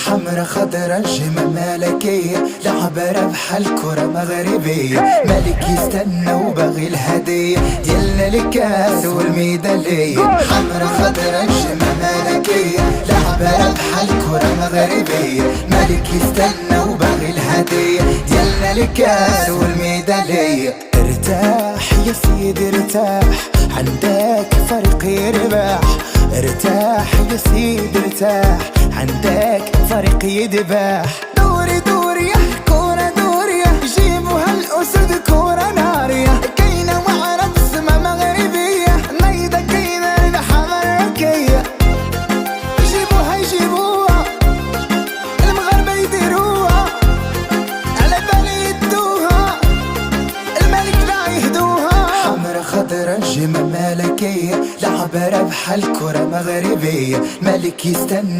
حمرا خضرا جمة ملكية، لعبة ربح الكرة مغربية، ملك يستنى وباغي الهدية ديالنا الكاس والميدالية. حمرا خضرا جمة ملكية، لعبة ربح الكرة مغربية، ملك يستنى وباغي الهدية ديالنا الكاس والميدالية. ارتاح يا سيدي ارتاح، عندك فريق يربح. ارتاح يا سيدي ارتاح، عندك فريق يدبح. دوري دوري يا كورة دوري، جيبوا هالأسد كورة نارية. كاينة وعرب سما مغربية، نايدة كاينة ربحة ملكية. جيبوها يجيبوها المغاربة يديروها، على بالي يدوها الملك لا يهدوها. حمرا خضرا جمة ملكية، لعبة ربح الكرة مغربية، ملك يستنى